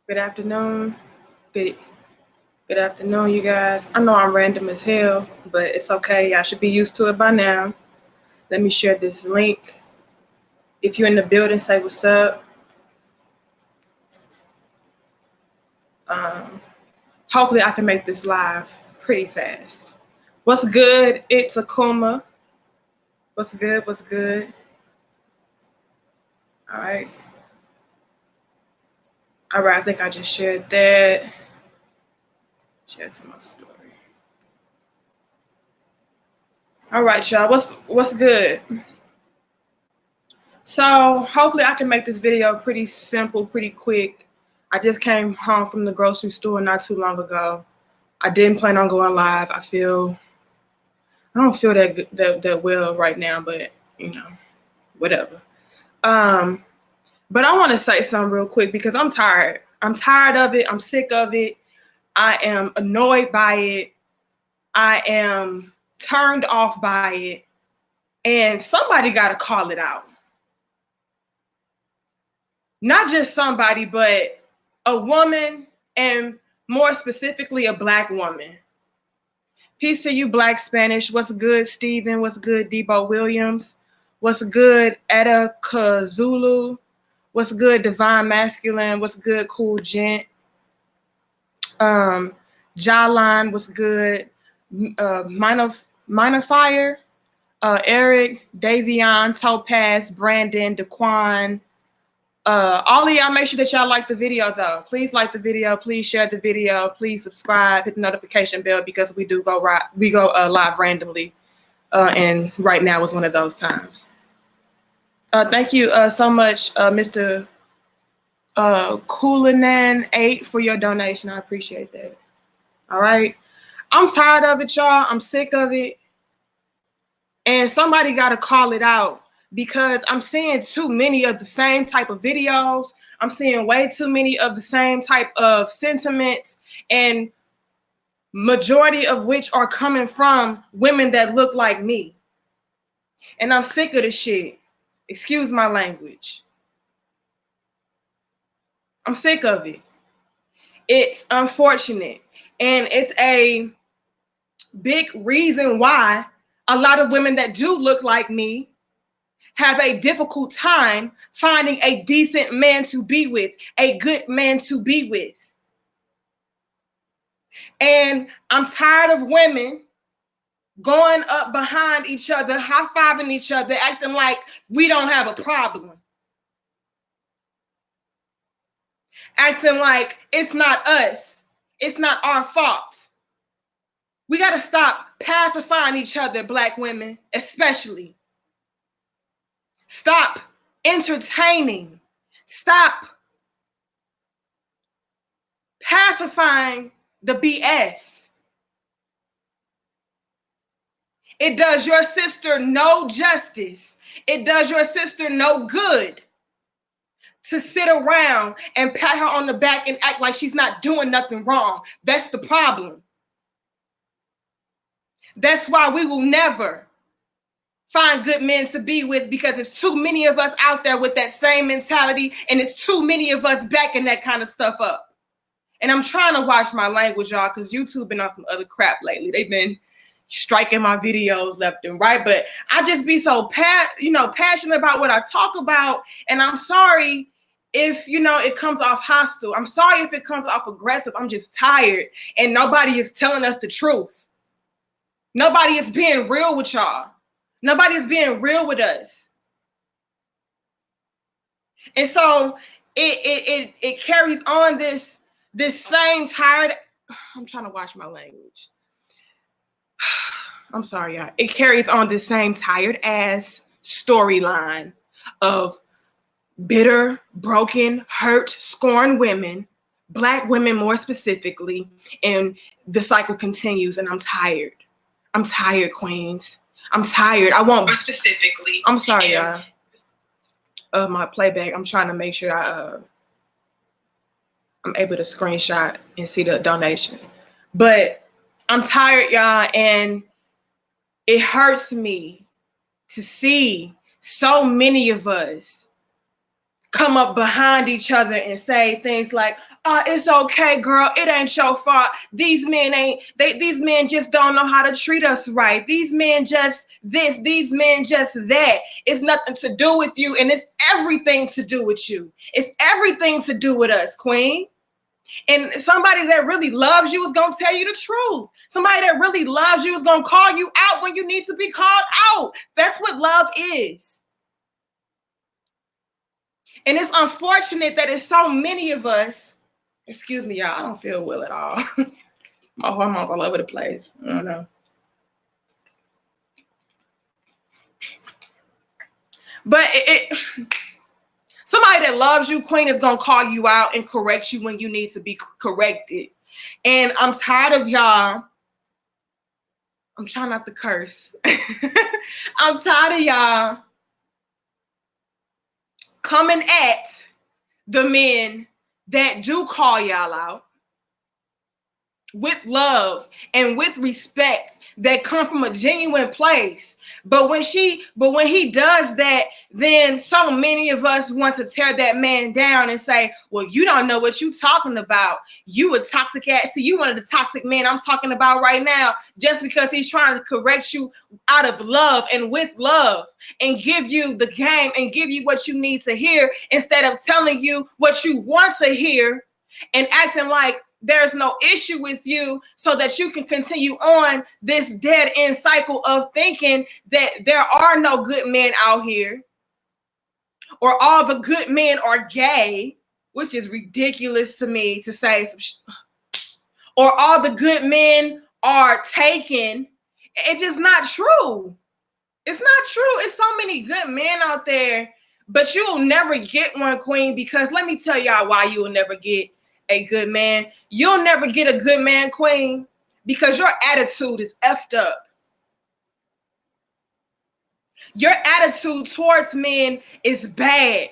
Good afternoon. Good good afternoon, you guys. I know I'm random as hell, but it's okay. Y'all should be used to it by now. Let me share this link. If you're in the building, say what's up. Um, Hopefully I can make this live pretty fast. What's good? It's Akuma. What's good? What's good? All right. All right, I think I just shared that. Share it to my story. All right, y'all. What's good? So hopefully I can make this video pretty simple, pretty quick. I just came home from the grocery store not too long ago. I didn't plan on going live. I don't feel that well right now, but whatever. But I want to say something real quick because I'm tired. I'm tired of it. I'm sick of it. I am annoyed by it. I am turned off by it. And somebody got to call it out. Not just somebody, but a woman, and more specifically, a Black woman. Peace to you, Black Spanish. What's good, Steven? What's good, Debo Williams? What's good, Etta Kazulu? What's good, Divine Masculine? What's good, Cool Gent? Jawline, what's good? Minor Fire, Eric, Davion, Topaz, Brandon, Daquan. All of y'all, make sure that y'all like the video though. Please like the video. Please share the video. Please subscribe. Hit the notification bell because we go live randomly, and right now is one of those times. Thank you so much, Mr. Coolinan8 for your donation. I appreciate that. All right, I'm tired of it, y'all. I'm sick of it, and somebody got to call it out. Because I'm seeing too many of the same type of videos. I'm seeing way too many of the same type of sentiments, and majority of which are coming from women that look like me. And I'm sick of this shit. Excuse my language. I'm sick of it. It's unfortunate. And it's a big reason why a lot of women that do look like me have a difficult time finding a decent man to be with, a good man to be with. And I'm tired of women going up behind each other, high-fiving each other, acting like we don't have a problem. Acting like it's not us. It's not our fault. We got to stop pacifying each other, Black women, especially. Stop entertaining. Stop pacifying the BS. It does your sister no justice. It does your sister no good to sit around and pat her on the back and act like she's not doing nothing wrong. That's the problem. That's why we will never find good men to be with, because it's too many of us out there with that same mentality, and it's too many of us backing that kind of stuff up. And I'm trying to watch my language, y'all, because YouTube been on some other crap lately. They've been striking my videos left and right, but I just be so passionate about what I talk about, and I'm sorry if it comes off hostile. I'm sorry if it comes off aggressive. I'm just tired, and nobody is telling us the truth. Nobody is being real with y'all. Nobody is being real with us. And so it carries on this same tired. I'm trying to watch my language. I'm sorry, y'all. It carries on this same tired ass storyline of bitter, broken, hurt, scorned women, Black women more specifically, and the cycle continues. And I'm tired. I'm tired, queens. I'm tired. I want more specifically. I'm sorry, y'all. My playback. I'm trying to make sure I'm able to screenshot and see the donations. But I'm tired, y'all, and it hurts me to see so many of us come up behind each other and say things like, "Oh, it's okay, girl. It ain't your fault. These men just don't know how to treat us right. These men just this, these men just that. It's nothing to do with you, and it's everything to do with you. It's everything to do with us, queen." And somebody that really loves you is going to tell you the truth. Somebody that really loves you is going to call you out when you need to be called out. That's what love is. And it's unfortunate that it's so many of us. Excuse me, y'all. I don't feel well at all. My hormones all over the place. I don't know. But somebody that loves you, queen, is going to call you out and correct you when you need to be corrected. And I'm tired of y'all. I'm trying not to curse. I'm tired of y'all coming at the men that do call y'all out with love and with respect that come from a genuine place. But when he does that, then so many of us want to tear that man down and say, well, you don't know what you talking about. You a toxic ass. See, you one of the toxic men I'm talking about right now, just because he's trying to correct you out of love and with love and give you the game and give you what you need to hear instead of telling you what you want to hear and acting like there's no issue with you so that you can continue on this dead end cycle of thinking that there are no good men out here or all the good men are gay, which is ridiculous to me to say, or all the good men are taken. It's just not true. It's not true. It's so many good men out there, but you'll never get one, queen, because let me tell y'all why you will never get a good man. You'll never get a good man, queen, because your attitude is effed up. Your attitude towards men is bad.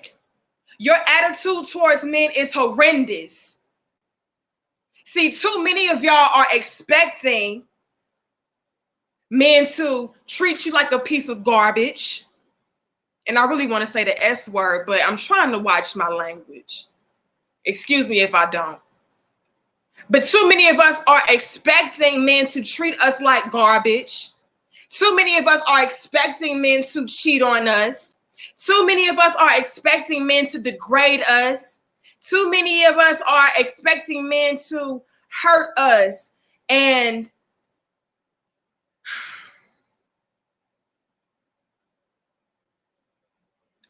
Your attitude towards men is horrendous. See, too many of y'all are expecting men to treat you like a piece of garbage. And I really want to say the S word, but I'm trying to watch my language. Excuse me if I don't. But too many of us are expecting men to treat us like garbage. Too many of us are expecting men to cheat on us. Too many of us are expecting men to degrade us. Too many of us are expecting men to hurt us and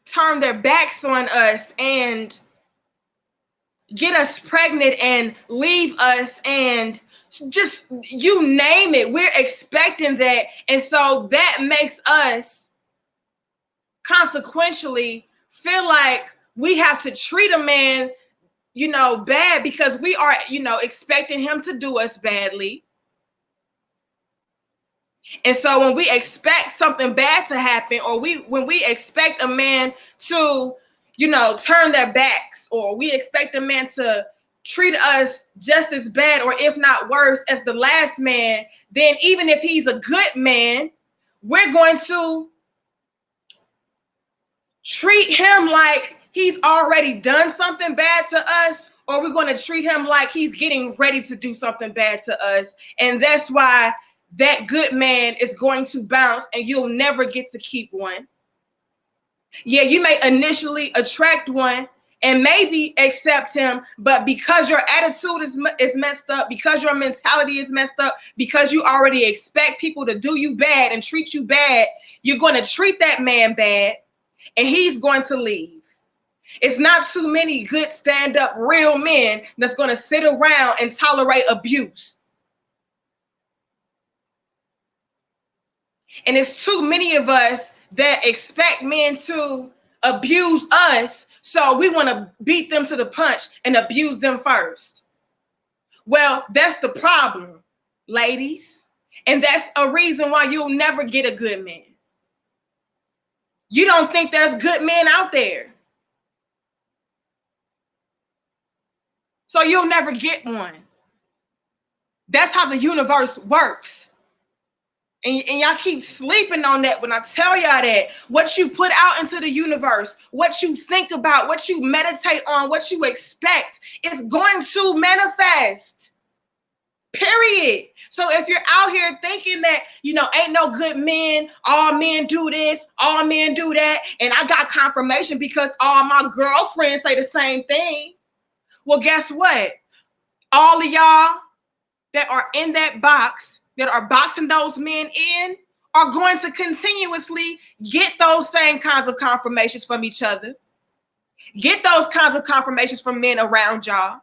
turn their backs on us and get us pregnant and leave us and just you name it. We're expecting that. And so that makes us consequentially feel like we have to treat a man, bad because we are, expecting him to do us badly. And so when we expect something bad to happen, or when we expect a man to, turn their backs, or we expect a man to treat us just as bad, or if not worse, as the last man, then even if he's a good man, we're going to treat him like he's already done something bad to us, or we're going to treat him like he's getting ready to do something bad to us. And that's why that good man is going to bounce and you'll never get to keep one. Yeah, you may initially attract one and maybe accept him, but because your attitude is messed up, because your mentality is messed up, because you already expect people to do you bad and treat you bad, you're going to treat that man bad and he's going to leave. It's not too many good stand-up real men that's going to sit around and tolerate abuse. And it's too many of us that expect men to abuse us, so we want to beat them to the punch and abuse them first. Well, that's the problem, ladies. And that's a reason why you'll never get a good man. You don't think there's good men out there, so you'll never get one. That's how the universe works. And y'all keep sleeping on that when I tell y'all that what you put out into the universe, what you think about, what you meditate on, what you expect is going to manifest. Period. So if you're out here thinking that, ain't no good men, all men do this, all men do that, and I got confirmation because all my girlfriends say the same thing. Well, guess what? All of y'all that are in that box, that are boxing those men in, are going to continuously get those same kinds of confirmations from each other. Get those kinds of confirmations from men around y'all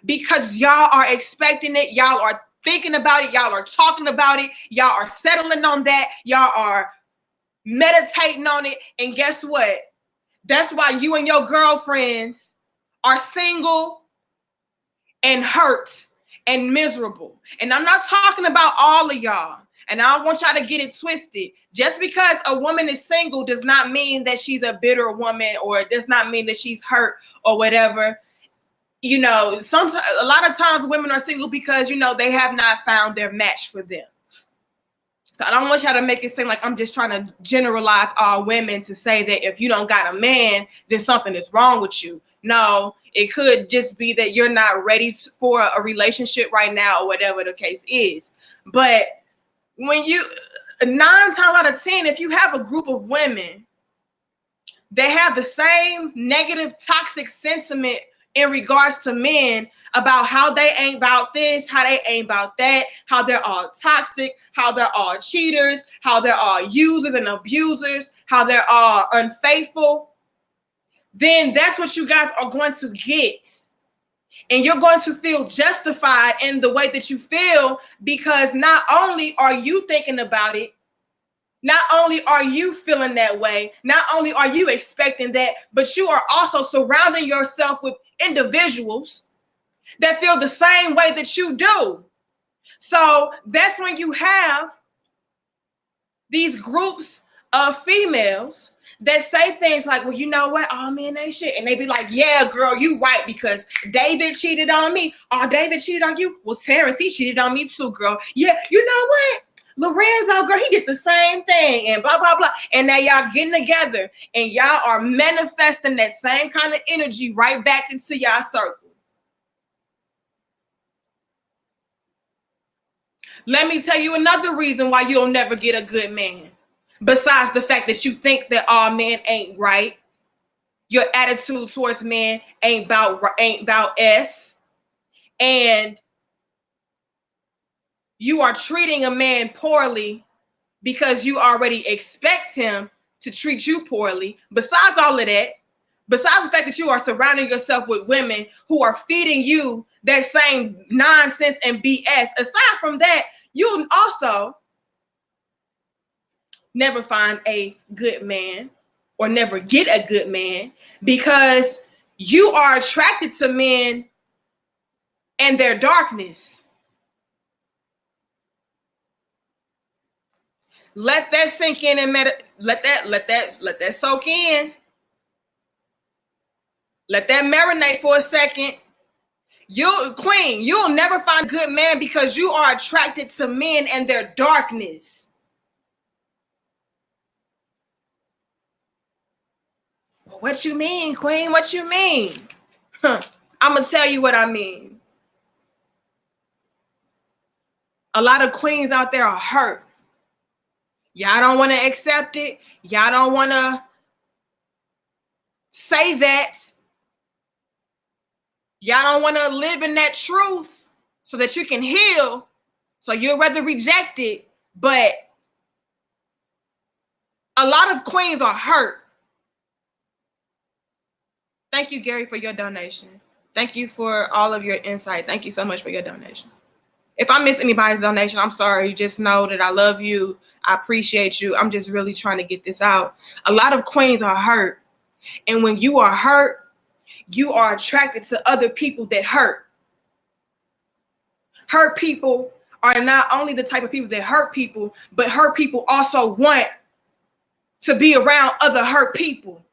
because y'all are expecting it. Y'all are thinking about it. Y'all are talking about it. Y'all are settling on that. Y'all are meditating on it. And guess what? That's why you and your girlfriends are single and hurt and miserable. And I'm not talking about all of y'all. And I don't want y'all to get it twisted. Just because a woman is single does not mean that she's a bitter woman, or it does not mean that she's hurt or whatever. Sometimes, a lot of times women are single because, they have not found their match for them. So I don't want y'all to make it seem like I'm just trying to generalize all women to say that if you don't got a man, then something is wrong with you. No, it could just be that you're not ready for a relationship right now, or whatever the case is. But when 9 times out of 10, if you have a group of women that have the same negative, toxic sentiment in regards to men about how they ain't about this, how they ain't about that, how they're all toxic, how they're all cheaters, how they're all users and abusers, how they're all unfaithful, then that's what you guys are going to get. And you're going to feel justified in the way that you feel, because not only are you thinking about it, not only are you feeling that way, not only are you expecting that, but you are also surrounding yourself with individuals that feel the same way that you do. So that's when you have these groups of females that say things like, well, you know what? All men ain't shit. And they be like, yeah, girl, you right, because David cheated on me. Oh, David cheated on you? Well, Terrence, he cheated on me too, girl. Yeah, you know what? Lorenzo, girl, he did the same thing, and blah, blah, blah. And now y'all getting together and y'all are manifesting that same kind of energy right back into y'all circle. Let me tell you another reason why you'll never get a good man. Besides the fact that you think that all men ain't right, your attitude towards men ain't about S, and you are treating a man poorly because you already expect him to treat you poorly. Besides all of that, besides the fact that you are surrounding yourself with women who are feeding you that same nonsense and BS, aside from that, you'll also never find a good man or never get a good man because you are attracted to men and their darkness. Let that sink in and let that soak in. Let that marinate for a second. You'll never find a good man because you are attracted to men and their darkness. What you mean, Queen? What you mean? I'm gonna tell you what I mean. A lot of queens out there are hurt. Y'all don't want to accept it. Y'all don't want to say that. Y'all don't want to live in that truth so that you can heal. So you'll rather reject it. But a lot of queens are hurt. Thank you, Gary, for your donation. Thank you for all of your insight. Thank you so much for your donation. If I miss anybody's donation, I'm sorry. Just know that I love you. I appreciate you. I'm just really trying to get this out. A lot of queens are hurt. And when you are hurt, you are attracted to other people that hurt. Hurt people are not only the type of people that hurt people, but hurt people also want to be around other hurt people.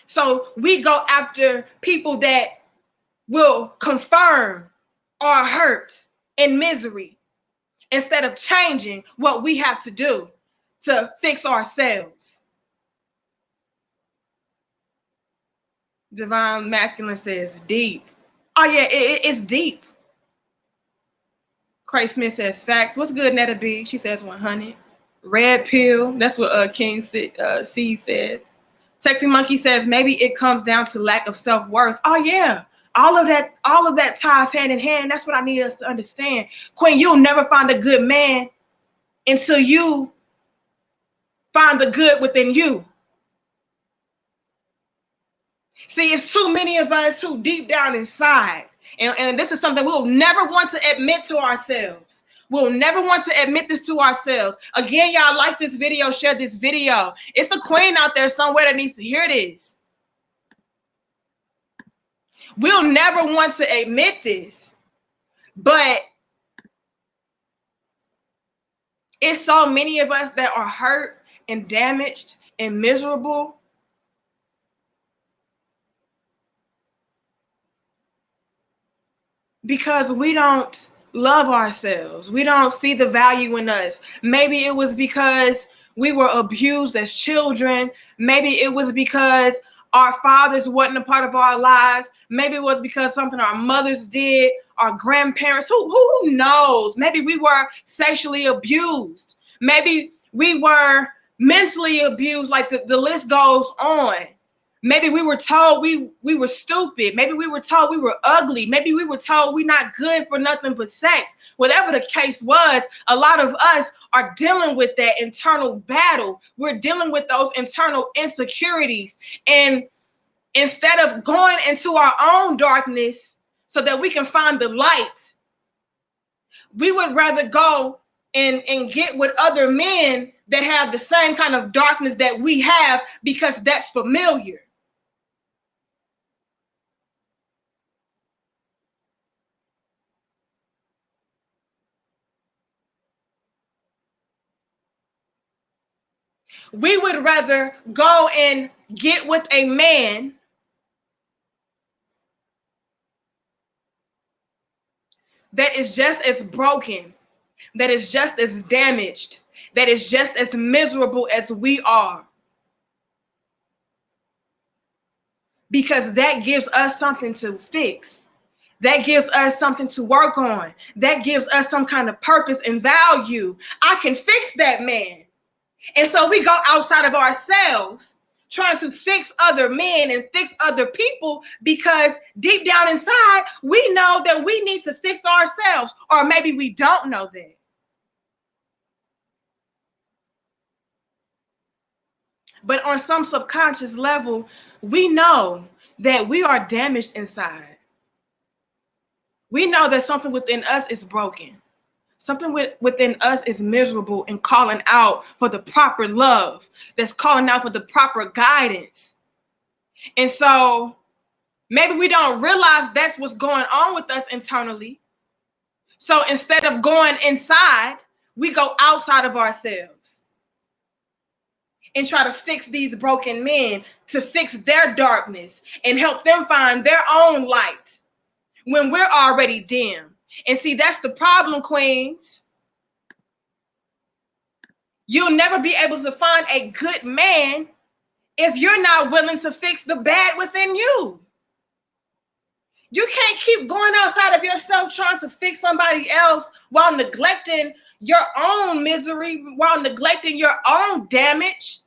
So we go after people that will confirm our hurt and misery. instead of changing what we have to do to fix ourselves. Divine Masculine says deep. Oh yeah, it's deep. Cray Smith says facts. What's good, Netta B? She says 100. Red pill. That's what King C says. Sexy Monkey says maybe it comes down to lack of self-worth. Oh yeah. All of that ties hand in hand. That's what I need us to understand. Queen, you'll never find a good man until you find the good within you. See, it's too many of us who deep down inside, and this is something we'll never want to admit to ourselves. We'll never want to admit this to ourselves. Again, y'all, like this video, share this video. It's a queen out there somewhere that needs to hear this. We'll never want to admit this, but it's so many of us that are hurt and damaged and miserable because we don't love ourselves. We don't see the value in us. Maybe it was because we were abused as children. Maybe it was because our fathers wasn't a part of our lives. Maybe it was because something our mothers did, our grandparents, who knows? Maybe we were sexually abused. Maybe we were mentally abused, like the list goes on. Maybe we were told we were stupid. Maybe we were told we were ugly. Maybe we were told we're not good for nothing but sex. Whatever the case was, a lot of us are dealing with that internal battle. We're dealing with those internal insecurities. And instead of going into our own darkness so that we can find the light, we would rather go and get with other men that have the same kind of darkness that we have because that's familiar. We would rather go and get with a man that is just as broken, that is just as damaged, that is just as miserable as we are. Because that gives us something to fix. That gives us something to work on. That gives us some kind of purpose and value. I can fix that man. And so we go outside of ourselves trying to fix other men and fix other people because deep down inside, we know that we need to fix ourselves, or maybe we don't know that. But on some subconscious level, we know that we are damaged inside. We know that something within us is broken. Something within us is miserable and calling out for the proper love, that's calling out for the proper guidance. And so maybe we don't realize that's what's going on with us internally. So instead of going inside, we go outside of ourselves and try to fix these broken men, to fix their darkness and help them find their own light when we're already dim. And see, that's the problem, queens. You'll never be able to find a good man if you're not willing to fix the bad within you. You can't keep going outside of yourself trying to fix somebody else while neglecting your own misery, while neglecting your own damage.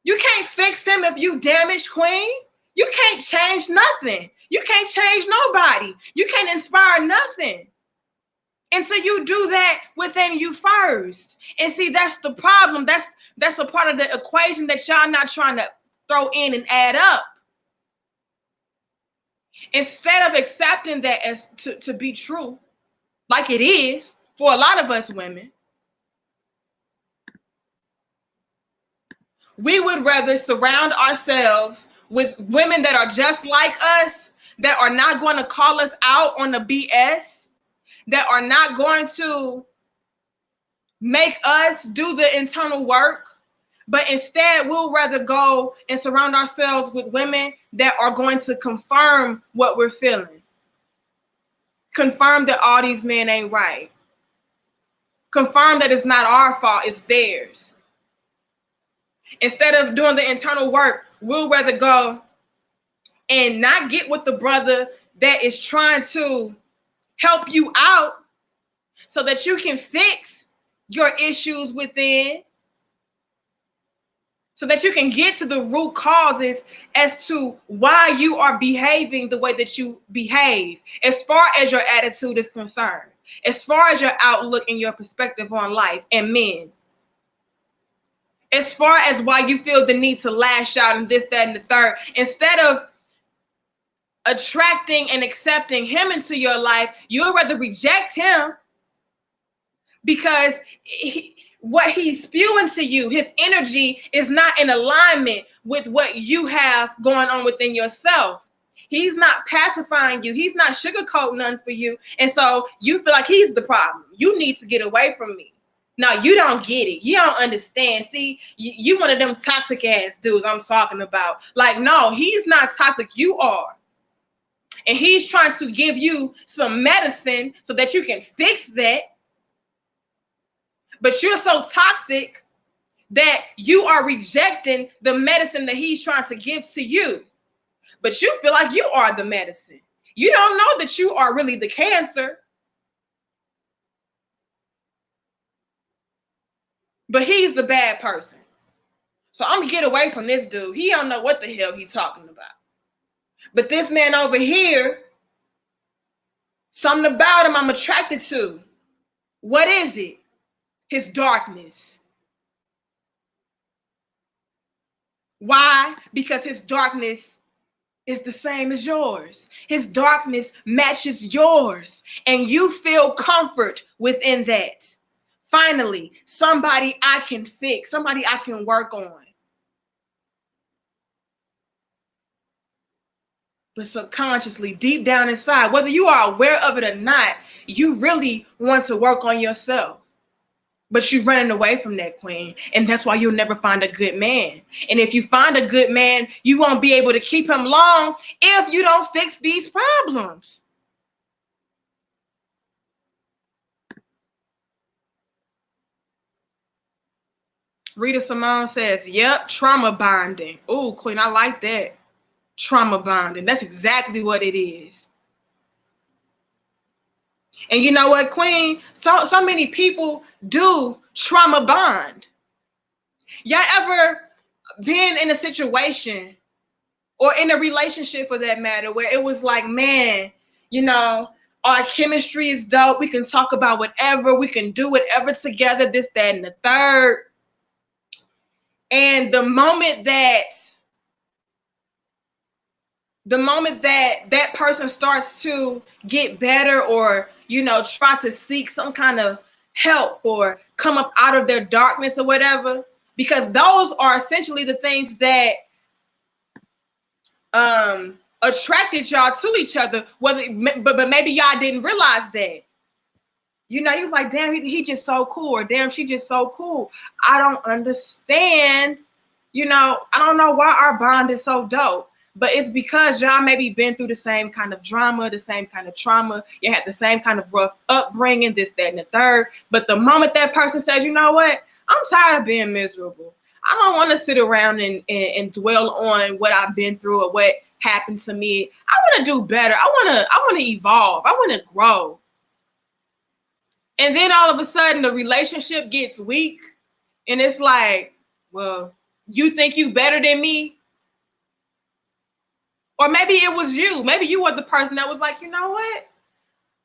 You can't fix him if you damaged, queen. You can't change nothing. You can't change nobody. You can't inspire nothing until you do that within you first. And see, that's the problem. That's a part of the equation that y'all not trying to throw in and add up. Instead of accepting that as to be true, like it is for a lot of us women, we would rather surround ourselves with women that are just like us, that are not going to call us out on the BS, that are not going to make us do the internal work, but instead we'll rather go and surround ourselves with women that are going to confirm what we're feeling. Confirm that all these men ain't right. confirm that it's not our fault, it's theirs. Instead of doing the internal work, we'll rather go and not get with the brother that is trying to help you out so that you can fix your issues within, so that you can get to the root causes as to why you are behaving the way that you behave, as far as your attitude is concerned, as far as your outlook and your perspective on life and men, as far as why you feel the need to lash out and this, that, and the third. Instead of attracting and accepting him into your life, you would rather reject him because what he's spewing to you, his energy is not in alignment with what you have going on within yourself. He's not pacifying you. He's not sugarcoating none for you. And so you feel like he's the problem. You need to get away from me. No, you don't get it. You don't understand. See, you one of them toxic ass dudes I'm talking about. Like, no, he's not toxic. You are. And he's trying to give you some medicine so that you can fix that. But you're so toxic that you are rejecting the medicine that he's trying to give to you. But you feel like you are the medicine. You don't know that you are really the cancer. But he's the bad person. So I'm going to get away from this dude. He don't know what the hell he's talking about. But this man over here, something about him I'm attracted to. What is it? His darkness. Why? Because his darkness is the same as yours. His darkness matches yours. And you feel comfort within that. Finally, somebody I can fix, somebody I can work on. But subconsciously, deep down inside, whether you are aware of it or not, you really want to work on yourself. But you're running away from that, queen. And that's why you'll never find a good man. And if you find a good man, you won't be able to keep him long if you don't fix these problems. Rita Simone says, yep, trauma bonding. Oh, queen, I like that. Trauma bonding. That's exactly what it is. And you know what, queen? So many people do trauma bond. Y'all ever been in a situation or in a relationship for that matter where it was like, man, you know, our chemistry is dope. We can talk about whatever. We can do whatever together, this, that, and the third. And the moment that that person starts to get better or, you know, try to seek some kind of help or come up out of their darkness or whatever, because those are essentially the things that attracted y'all to each other, but maybe y'all didn't realize that. You know, he was like, damn, he just so cool, or damn, she just so cool. I don't understand. You know, I don't know why our bond is so dope. But it's because y'all maybe been through the same kind of drama, the same kind of trauma. You had the same kind of rough upbringing, this, that, and the third. But the moment that person says, you know what? I'm tired of being miserable. I don't want to sit around and dwell on what I've been through or what happened to me. I want to do better. I want to evolve. I want to grow. And then all of a sudden the relationship gets weak. And it's like, well, you think you better than me? Or maybe it was you. Maybe you were the person that was like, you know what?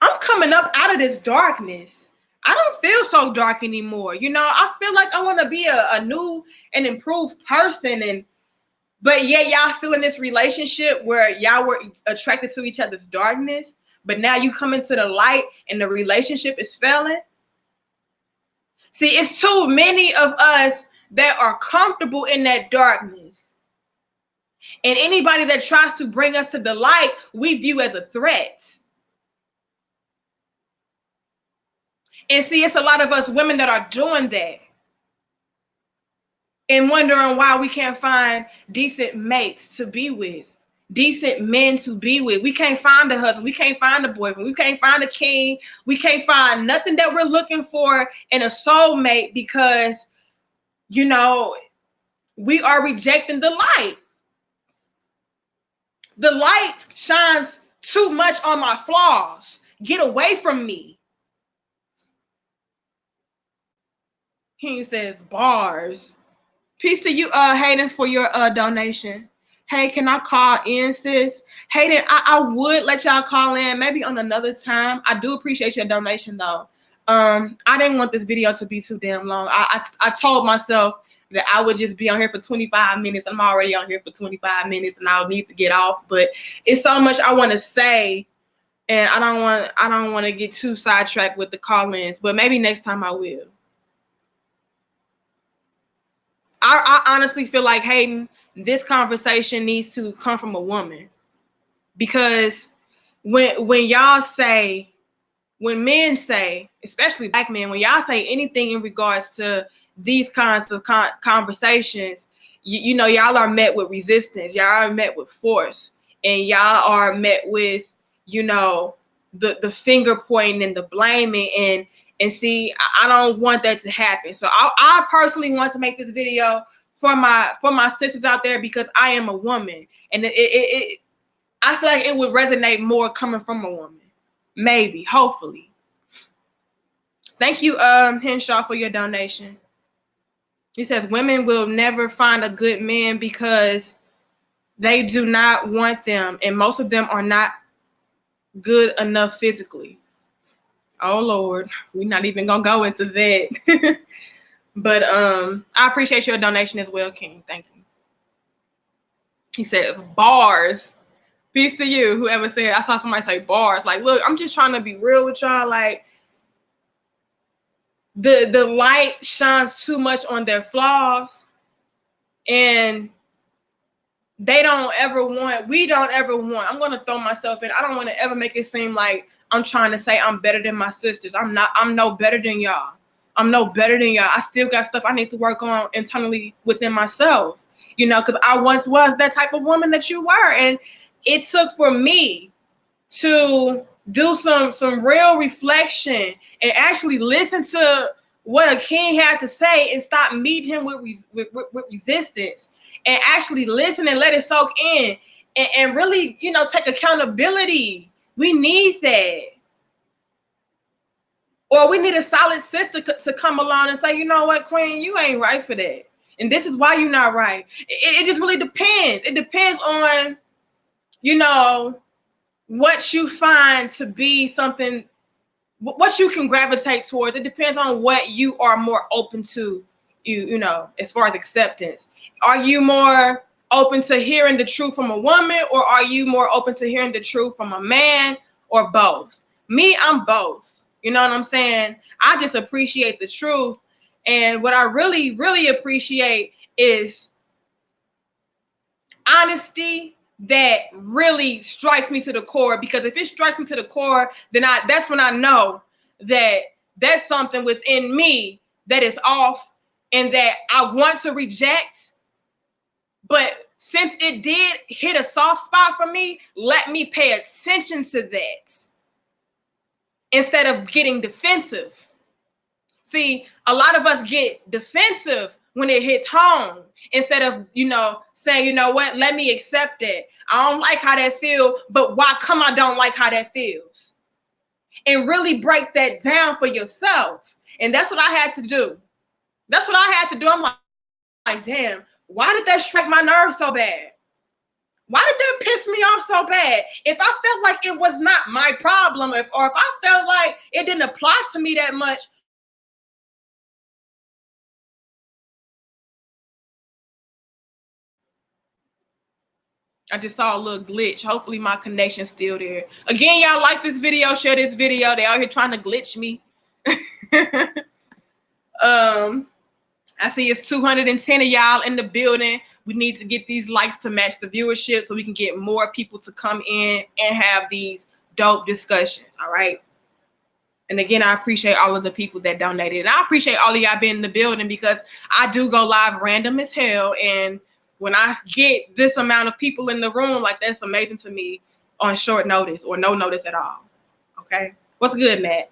I'm coming up out of this darkness. I don't feel so dark anymore. You know, I feel like I want to be a new and improved person. But yet y'all still in this relationship where y'all were attracted to each other's darkness. But now you come into the light and the relationship is failing. See, it's too many of us that are comfortable in that darkness. And anybody that tries to bring us to the light, we view as a threat. And see, it's a lot of us women that are doing that. And wondering why we can't find decent mates to be with. decent men to be with. We can't find a husband. We can't find a boyfriend. We can't find a king. We can't find nothing that we're looking for in a soulmate because, you know, we are rejecting the light. The light shines too much on my flaws. Get away from me. He says bars. Peace to you, Hayden, for your donation. Hey, can I call in, sis? Hayden, I would let y'all call in maybe on another time. I do appreciate your donation though. I didn't want this video to be too damn long. I told myself that I would just be on here for 25 minutes. I'm already on here for 25 minutes and I'll need to get off. But it's so much I want to say, and I don't want to get too sidetracked with the call-ins, but maybe next time I will. I honestly feel like, Hayden, this conversation needs to come from a woman. Because when y'all say, when men say, especially black men, when y'all say anything in regards to these kinds of conversations, you know, y'all are met with resistance. Y'all are met with force. And y'all are met with, you know, the finger pointing and the blaming. And see, I don't want that to happen. So I personally want to make this video for my sisters out there because I am a woman. And I feel like it would resonate more coming from a woman. Maybe, hopefully. Thank you, Henshaw, for your donation. He says, women will never find a good man because they do not want them. And most of them are not good enough physically. Oh, Lord. We're not even going to go into that. But I appreciate your donation as well, King. Thank you. He says, bars. Peace to you. Whoever said, I saw somebody say bars. Like, look, I'm just trying to be real with y'all. Like, the light shines too much on their flaws. And we don't ever want, I'm going to throw myself in. I don't want to ever make it seem like I'm trying to say I'm better than my sisters. I'm no better than y'all. I'm no better than y'all. I still got stuff I need to work on internally within myself, you know, because I once was that type of woman that you were. And it took for me to do some real reflection and actually listen to what a king had to say and stop meeting him with resistance and actually listen and let it soak in and really, you know, take accountability. We need that. Or we need a solid sister to come along and say, you know what, Queen, you ain't right for that. And this is why you're not right. It just really depends. It depends on, you know, what you find to be something, what you can gravitate towards. It depends on what you are more open to, you know, as far as acceptance. Are you more open to hearing the truth from a woman, or are you more open to hearing the truth from a man, or both? Me, I'm both. You know what I'm saying? I just appreciate the truth. And what I really, really appreciate is honesty that really strikes me to the core. Because if it strikes me to the core, then that's when I know that that's something within me that is off and that I want to reject. But since it did hit a soft spot for me, let me pay attention to that instead of getting defensive. See, a lot of us get defensive when it hits home instead of, you know, saying, you know what, let me accept it. I don't like how that feels, but why come I don't like how that feels? And really break that down for yourself. And that's what I had to do. That's what I had to do. I'm like, damn, why did that strike my nerves so bad? Why did that piss me off so bad? If I felt like it was not my problem, or if I felt like it didn't apply to me that much, I just saw a little glitch. Hopefully my connection's still there. Again, y'all like this video, share this video. They out here trying to glitch me. I see it's 210 of y'all in the building. We need to get these likes to match the viewership so we can get more people to come in and have these dope discussions, all right? And again, I appreciate all of the people that donated. And I appreciate all of y'all being in the building because I do go live random as hell. And When I get this amount of people in the room, like that's amazing to me on short notice or no notice at all. Okay. What's good, Matt?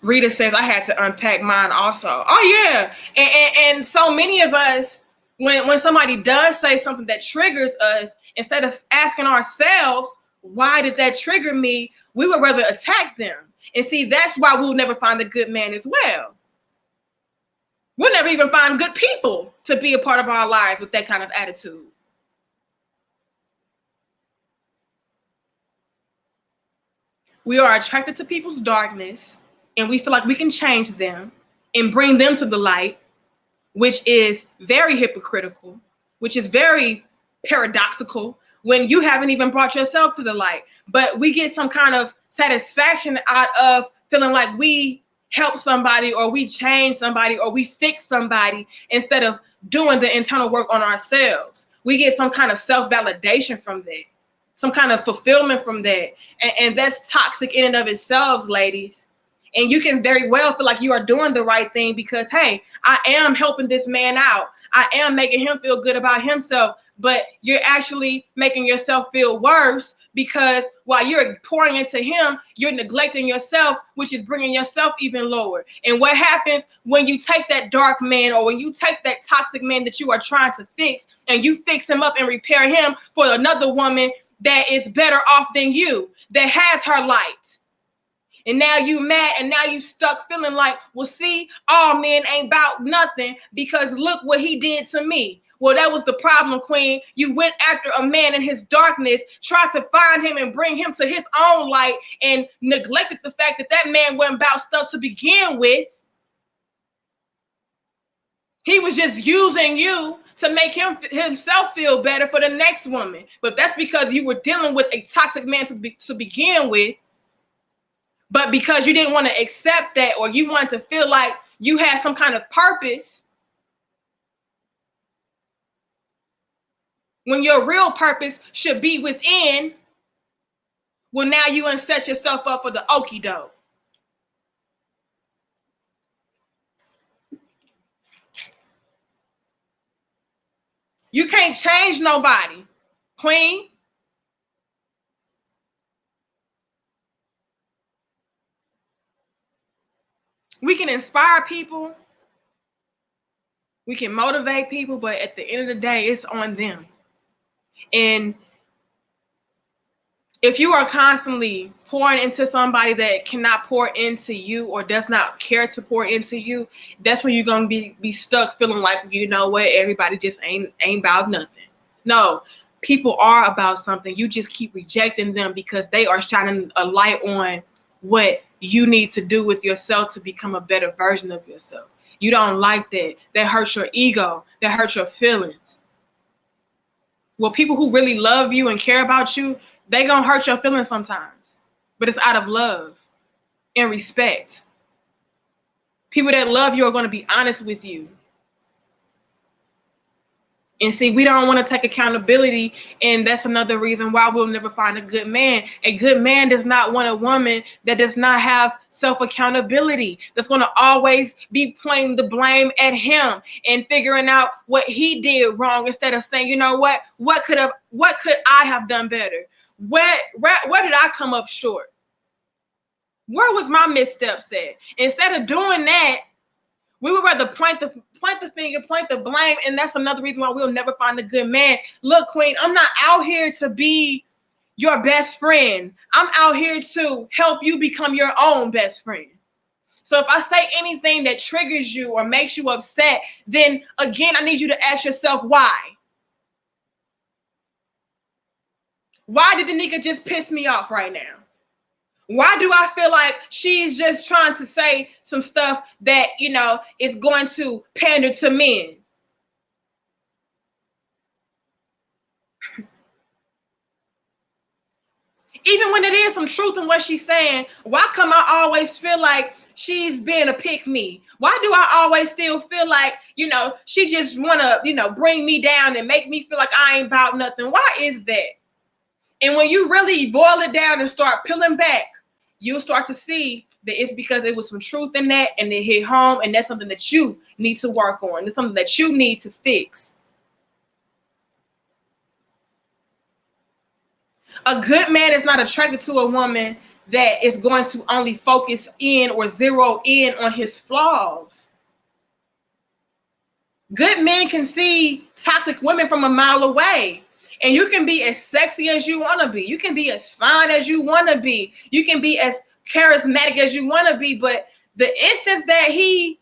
Rita says I had to unpack mine also. Oh yeah. And so many of us, when somebody does say something that triggers us, instead of asking ourselves, why did that trigger me? We would rather attack them. And see, that's why we'll never find a good man as well. We'll never even find good people to be a part of our lives with that kind of attitude. We are attracted to people's darkness, and we feel like we can change them and bring them to the light, which is very hypocritical, which is very paradoxical when you haven't even brought yourself to the light. But we get some kind of satisfaction out of feeling like we help somebody or we change somebody or we fix somebody instead of doing the internal work on ourselves. We get some kind of self-validation from that, some kind of fulfillment from that. And that's toxic in and of itself, ladies. And you can very well feel like you are doing the right thing because, hey, I am helping this man out. I am making him feel good about himself, but you're actually making yourself feel worse because while you're pouring into him, you're neglecting yourself, which is bringing yourself even lower. And what happens when you take that dark man or when you take that toxic man that you are trying to fix and you fix him up and repair him for another woman that is better off than you, that has her light? And now you mad and now you stuck feeling like, well, see, all men ain't about nothing because look what he did to me. Well, that was the problem, queen. You went after a man in his darkness, tried to find him and bring him to his own light and neglected the fact that that man wasn't about stuff to begin with. He was just using you to make himself feel better for the next woman. But that's because you were dealing with a toxic man to begin with. But because you didn't want to accept that or you wanted to feel like you had some kind of purpose, when your real purpose should be within, well, now you done set yourself up for the okie doke. You can't change nobody, queen. We can inspire people. We can motivate people, but at the end of the day, it's on them. And if you are constantly pouring into somebody that cannot pour into you or does not care to pour into you, that's when you're going to be stuck feeling like, you know what, everybody just ain't about nothing. No, people are about something. You just keep rejecting them because they are shining a light on what you need to do with yourself to become a better version of yourself. You don't like that. That hurts your ego. That hurts your feelings. Well, people who really love you and care about you, they gonna hurt your feelings sometimes. But it's out of love and respect. People that love you are gonna be honest with you. And see, we don't want to take accountability, and that's another reason why we'll never find a good man. A good man does not want a woman that does not have self-accountability, that's going to always be pointing the blame at him and figuring out what he did wrong instead of saying, you know what could I have done better? Where did I come up short? Where was my missteps at? Instead of doing that, we would rather point the finger, point the blame, and that's another reason why we'll never find a good man. Look, queen, I'm not out here to be your best friend. I'm out here to help you become your own best friend. So if I say anything that triggers you or makes you upset, then again, I need you to ask yourself why. Why did Danica just piss me off right now? Why do I feel like she's just trying to say some stuff that, you know, is going to pander to men? Even when it is some truth in what she's saying, why come I always feel like she's being a pick-me? Why do I always still feel like, you know, she just want to, you know, bring me down and make me feel like I ain't about nothing? Why is that? And when you really boil it down and start peeling back, you'll start to see then it's because it was some truth in that and it hit home, and that's something that you need to work on. It's something that you need to fix. A good man is not attracted to a woman that is going to only focus in or zero in on his flaws. Good men can see toxic women from a mile away. And you can be as sexy as you want to be. You can be as fine as you want to be. You can be as charismatic as you want to be. But the instance that he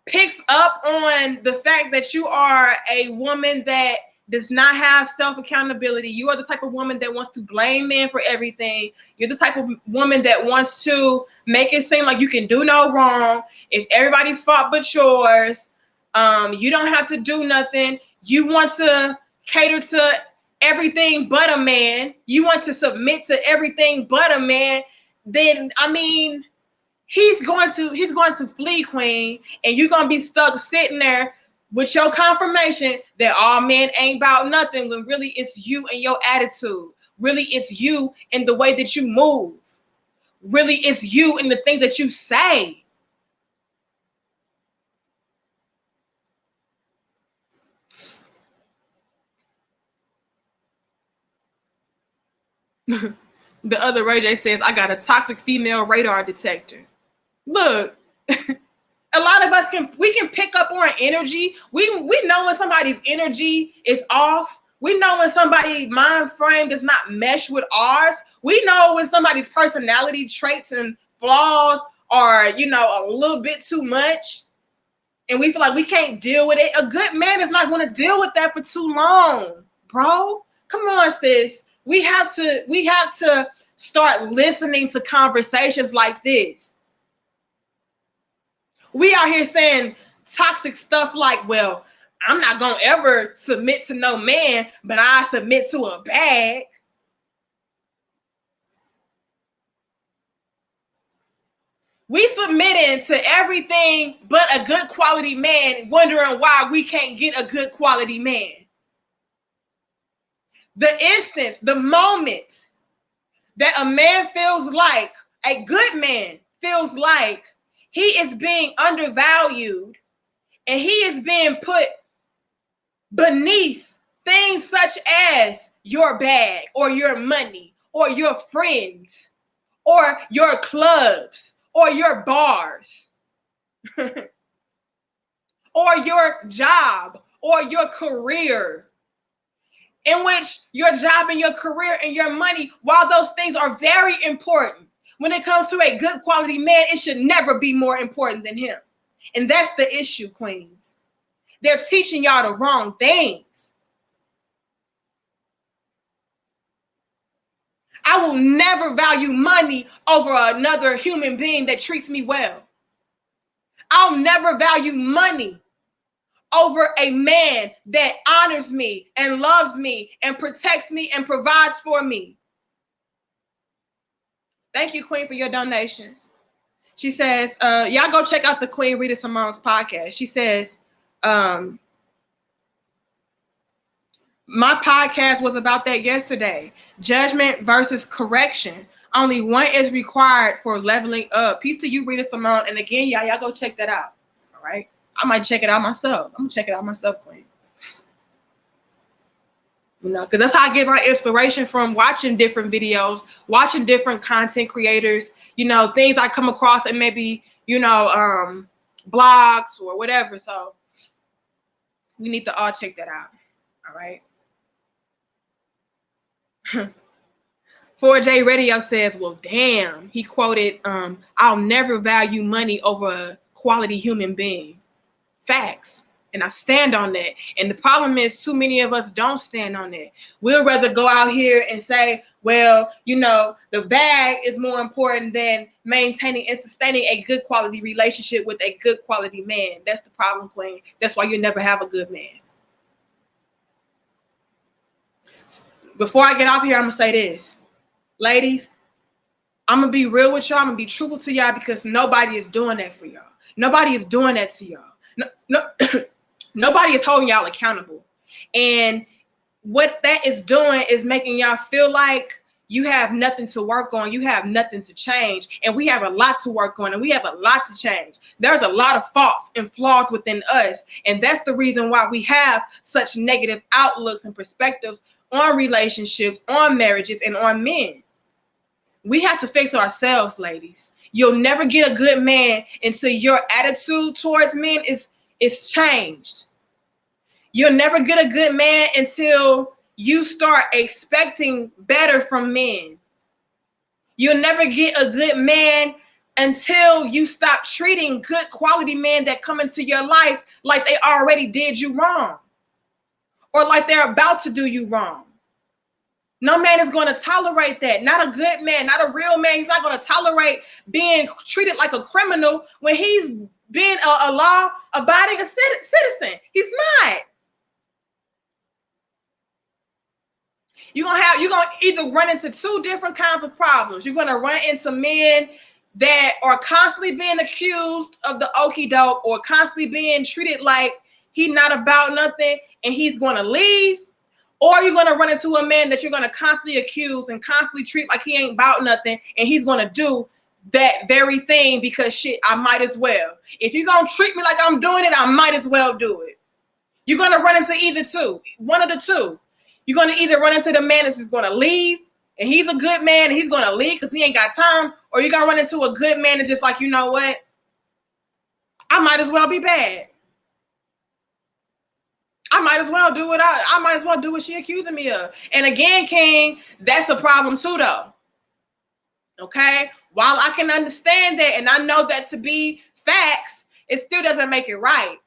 picks up on the fact that you are a woman that does not have self-accountability, you are the type of woman that wants to blame men for everything. You're the type of woman that wants to make it seem like you can do no wrong. It's everybody's fault but yours. You don't have to do nothing. You want to cater to everything but a man. You want to submit to everything but a man. Then, I mean, he's going to flee, queen, and you're going to be stuck sitting there with your confirmation that all men ain't about nothing, when really it's you and your attitude. Really it's you and the way that you move. Really it's you and the things that you say. The other Ray J says, I got a toxic female radar detector. Look, a lot of us can pick up on energy. We know when somebody's energy is off. We know when somebody's mind frame does not mesh with ours. We know when somebody's personality traits and flaws are, you know, a little bit too much, and we feel like we can't deal with it. A good man is not going to deal with that for too long, bro. Come on, sis. We have to start listening to conversations like this. We out here saying toxic stuff like, well, I'm not going to ever submit to no man, but I submit to a bag. We submitting to everything but a good quality man, wondering why we can't get a good quality man. The instance, the moment that a man feels like, a good man feels like he is being undervalued and he is being put beneath things such as your bag or your money or your friends or your clubs or your bars or your job or your career, in which your job and your career and your money, while those things are very important, when it comes to a good quality man, it should never be more important than him. And that's the issue, queens. They're teaching y'all the wrong things. I will never value money over another human being that treats me well. I'll never value money over a man that honors me and loves me and protects me and provides for me. Thank you, Queen, for your donations. She says, y'all go check out the Queen Rita Simone's podcast. She says, my podcast was about that yesterday. Judgment versus correction. Only one is required for leveling up. Peace to you, Rita Simone. And again, y'all go check that out. All right. I might check it out myself. I'm gonna check it out myself, Queen. You know, because that's how I get my inspiration, from watching different videos, watching different content creators, you know, things I come across and maybe, you know, blogs or whatever. So we need to all check that out. All right. 4J Radio says, well, damn, he quoted, I'll never value money over a quality human being. Facts. And I stand on that. And the problem is, too many of us don't stand on that. We'll rather go out here and say, well, you know, the bag is more important than maintaining and sustaining a good quality relationship with a good quality man. That's the problem, Queen. That's why you never have a good man. Before I get off here, I'm going to say this. Ladies, I'm going to be real with y'all. I'm going to be truthful to y'all, because nobody is doing that for y'all. Nobody is doing that to y'all. No, nobody is holding y'all accountable. And what that is doing is making y'all feel like you have nothing to work on. You have nothing to change. And we have a lot to work on, and we have a lot to change. There's a lot of faults and flaws within us. And that's the reason why we have such negative outlooks and perspectives on relationships, on marriages, and on men. We have to fix ourselves, ladies. You'll never get a good man until your attitude towards men is changed. You'll never get a good man until you start expecting better from men. You'll never get a good man until you stop treating good quality men that come into your life like they already did you wrong, or like they're about to do you wrong. No man is going to tolerate that. Not a good man, not a real man. He's not going to tolerate being treated like a criminal when he's been a law-abiding citizen. He's not. You're gonna either run into two different kinds of problems. You're gonna run into men that are constantly being accused of the okie doke, or constantly being treated like he's not about nothing and he's gonna leave. Or you're gonna run into a man that you're gonna constantly accuse and constantly treat like he ain't about nothing, and he's gonna do that very thing because shit, I might as well. If you're gonna treat me like I'm doing it, I might as well do it. You're gonna run into either two, one of the two. You're going to either run into the man that's just going to leave, and he's a good man and he's going to leave because he ain't got time, or you're going to run into a good man that's just like, you know what? I might as well be bad. I might as well do what I might as well do what she accusing me of. And again, King, that's a problem too, though. Okay? While I can understand that and I know that to be facts, it still doesn't make it right.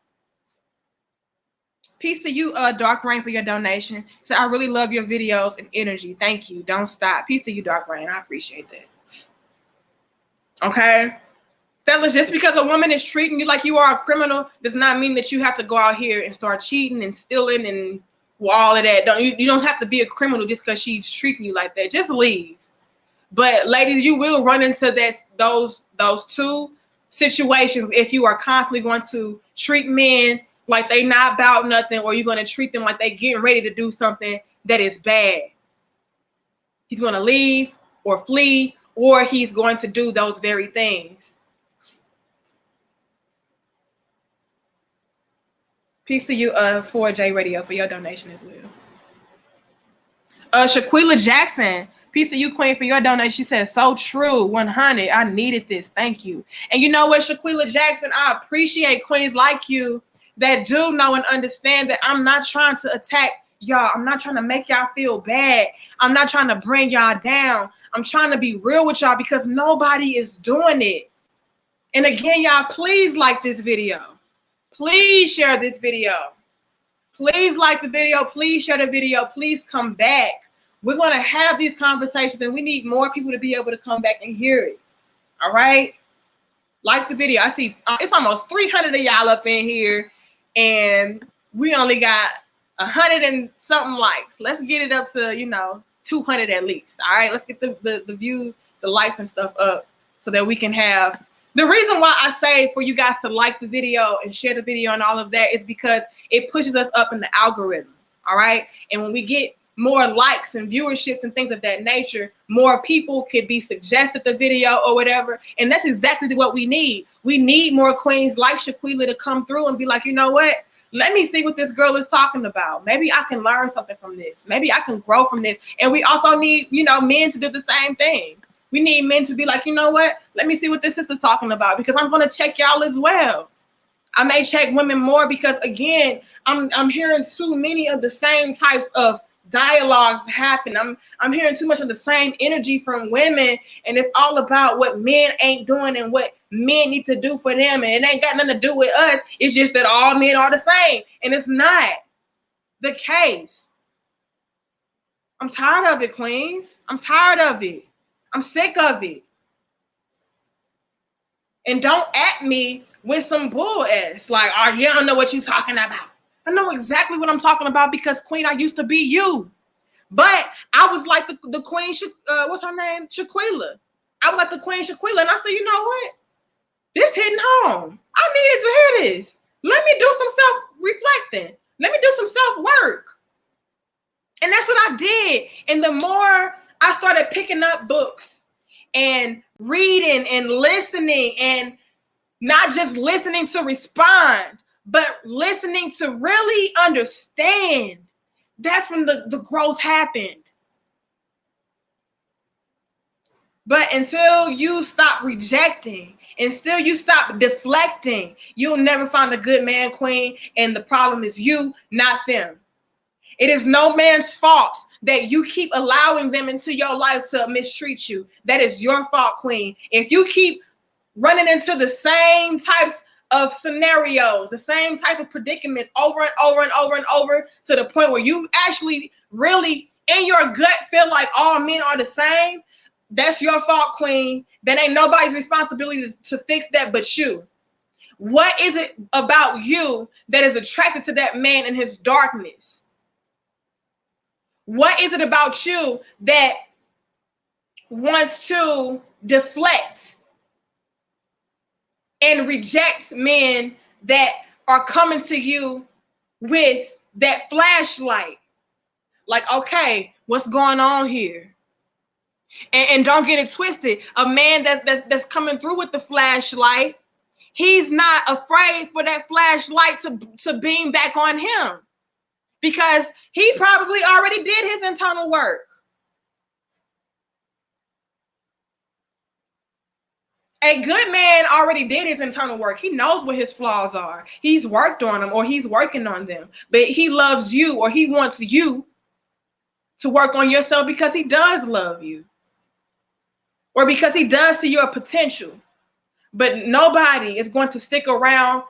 Peace to you, Dark Rain, for your donation. So I really love your videos and energy. Thank you. Don't stop. Peace to you, Dark Rain. I appreciate that. Okay? Fellas, just because a woman is treating you like you are a criminal does not mean that you have to go out here and start cheating and stealing and all of that. You don't have to be a criminal just because she's treating you like that. Just leave. But ladies, you will run into those two situations if you are constantly going to treat men like they not about nothing, or you're going to treat them like they getting ready to do something that is bad. He's going to leave or flee, or he's going to do those very things. Peace to you, 4J Radio, for your donation as well. Shaquila Jackson, peace to you, Queen, for your donation. She says, so true, 100. I needed this. Thank you. And you know what, Shaquila Jackson, I appreciate queens like you that do know and understand that I'm not trying to attack y'all. I'm not trying to make y'all feel bad. I'm not trying to bring y'all down. I'm trying to be real with y'all because nobody is doing it. And again, y'all, please like this video. Please share this video. Please like the video. Please share the video. Please come back. We're going to have these conversations, and we need more people to be able to come back and hear it. All right? Like the video. I see it's almost 300 of y'all up in here, and we only got 100 and something likes. Let's get it up to 200 at least. All right, let's get the views, the likes and stuff up so that we can have. The reason why I say for you guys to like the video and share the video and all of that is because it pushes us up in the algorithm. All right, and when we get more likes and viewerships and things of that nature, more people could be suggested the video or whatever. And that's exactly what we need. We need more queens like Shaquila to come through and be like, you know what? Let me see what this girl is talking about. Maybe I can learn something from this. Maybe I can grow from this. And we also need, men to do the same thing. We need men to be like, you know what? Let me see what this sister's talking about, because I'm going to check y'all as well. I may check women more because, again, I'm hearing too many of the same types of dialogues happen. I'm hearing too much of the same energy from women, and it's all about what men ain't doing and what men need to do for them, and it ain't got nothing to do with us. It's just that all men are the same, and it's not the case. I'm tired of it, queens. I'm tired of it. I'm sick of it. And don't at me with some bull ass like, oh yeah, I don't know what you're talking about. I know exactly what I'm talking about because, queen, I used to be you. But I was like the queen, what's her name? Shaquila. I was like the queen Shaquila. And I said, you know what? This hitting home. I needed to hear this. Let me do some self-reflecting. Let me do some self-work. And that's what I did. And the more I started picking up books and reading and listening, and not just listening to respond, but listening to really understand. That's when the growth happened. But until you stop rejecting, until you stop deflecting, you'll never find a good man, queen. And the problem is you, not them. It is no man's fault that you keep allowing them into your life to mistreat you. That is your fault, queen. If you keep running into the same types of scenarios, the same type of predicaments over and over and over and over, to the point where you actually really in your gut feel like all men are the same, that's your fault, queen. That ain't nobody's responsibility to fix that but you. What is it about you that is attracted to that man in his darkness? What is it about you that wants to deflect and reject men that are coming to you with that flashlight? Like, okay, what's going on here? And don't get it twisted. A man that's coming through with the flashlight, he's not afraid for that flashlight to beam back on him, because he probably already did his internal work. A good man already did his internal work. He knows what his flaws are. He's worked on them, or he's working on them. But he loves you, or he wants you to work on yourself because he does love you, or because he does see your potential. But nobody is going to stick around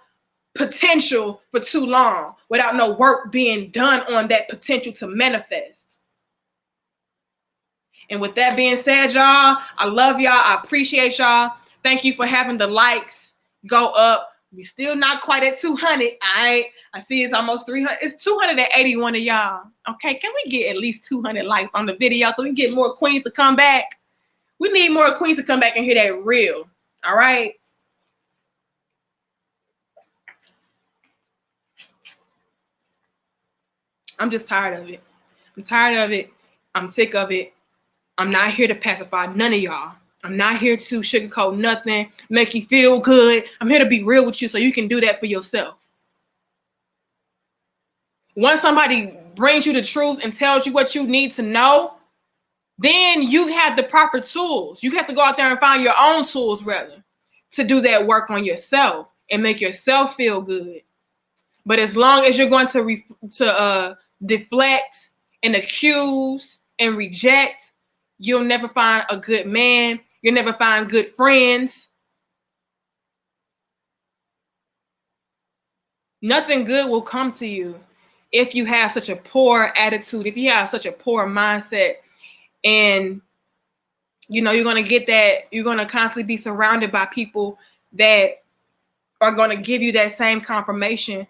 potential for too long without no work being done on that potential to manifest. And with that being said, y'all, I love y'all. I appreciate y'all. Thank you for having the likes go up. We still not quite at 200. I see it's almost 300. It's 281 of y'all. Okay, can we get at least 200 likes on the video so we can get more queens to come back? We need more queens to come back and hear that real. All right. I'm just tired of it. I'm tired of it. I'm sick of it. I'm not here to pacify none of y'all. I'm not here to sugarcoat nothing, make you feel good. I'm here to be real with you so you can do that for yourself. Once somebody brings you the truth and tells you what you need to know, then you have the proper tools. You have to go out there and find your own tools, rather, to do that work on yourself and make yourself feel good. But as long as you're going to deflect and accuse and reject, you'll never find a good man. You'll never find good friends. Nothing good will come to you if you have such a poor attitude, if you have such a poor mindset. And, you're going to get that. You're going to constantly be surrounded by people that are going to give you that same confirmation,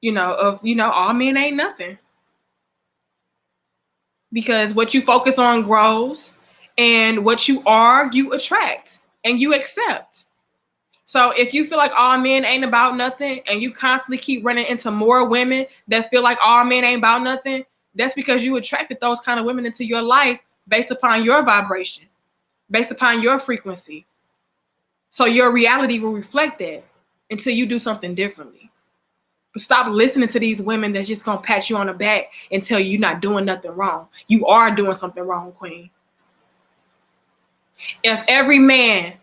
of, all men ain't nothing. Because what you focus on grows, and what you are, you attract and you accept. So if you feel like all men ain't about nothing, and you constantly keep running into more women that feel like all men ain't about nothing, that's because you attracted those kind of women into your life based upon your vibration, based upon your frequency. So your reality will reflect that until you do something differently. Stop listening to these women that's just going to pat you on the back and tell you you're not doing nothing wrong. You are doing something wrong, queen. If every man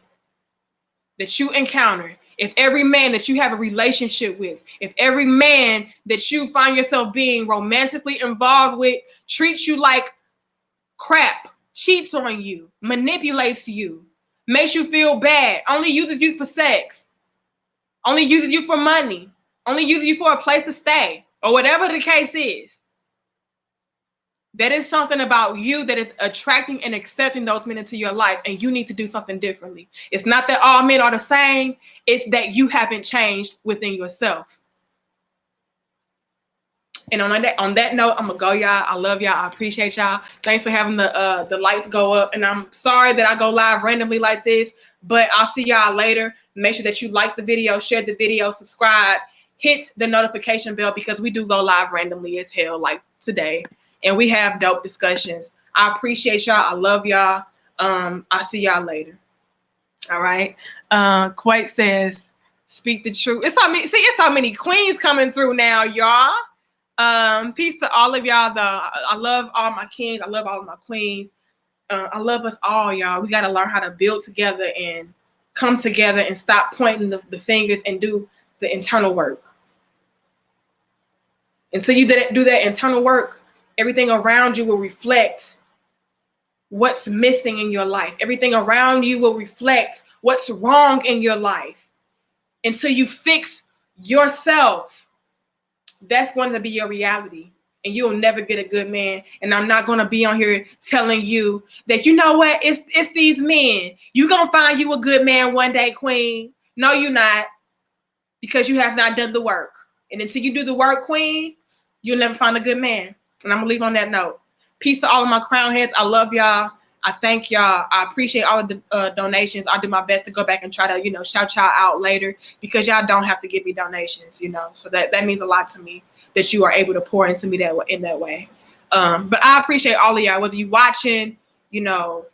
that you encounter, if every man that you have a relationship with, if every man that you find yourself being romantically involved with treats you like crap, cheats on you, manipulates you, makes you feel bad, only uses you for sex, only uses you for money, only uses you for a place to stay, or whatever the case is, that is something about you that is attracting and accepting those men into your life, and you need to do something differently. It's not that all men are the same. It's that you haven't changed within yourself. And on that note, I'm gonna go, y'all. I love y'all. I appreciate y'all. Thanks for having the lights go up. And I'm sorry that I go live randomly like this, but I'll see y'all later. Make sure that you like the video, share the video, subscribe, hit the notification bell, because we do go live randomly as hell, like today. And we have dope discussions I appreciate y'all. I love y'all. I'll see y'all later. All right. Quake says, speak the truth. It's so many queens coming through now, y'all. Peace to all of y'all. I love all my kings. I love all of my queens. I love us all, y'all. We got to learn how to build together and come together and stop pointing the fingers and do the internal work. Until you do that internal work, everything around you will reflect what's missing in your life. Everything around you will reflect what's wrong in your life. Until you fix yourself, that's going to be your reality. And you'll never get a good man. And I'm not going to be on here telling you that, you know what, it's these men. You're going to find you a good man one day, queen. No, you're not. Because you have not done the work. And until you do the work, queen, you'll never find a good man. And I'm going to leave on that note. Peace to all of my crown heads. I love y'all. I thank y'all. I appreciate all of the donations. I'll do my best to go back and try to, shout y'all out later, because y'all don't have to give me donations, So that means a lot to me that you are able to pour into me in that way. But I appreciate all of y'all, whether you watching, the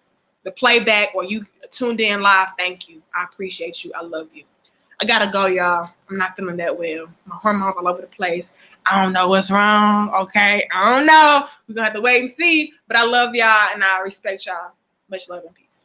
playback, or you tuned in live. Thank you. I appreciate you. I love you. I gotta go, y'all. I'm not feeling that well. My hormones all over the place. I don't know what's wrong. Okay. I don't know. We're gonna have to wait and see. But I love y'all and I respect y'all. Much love and peace.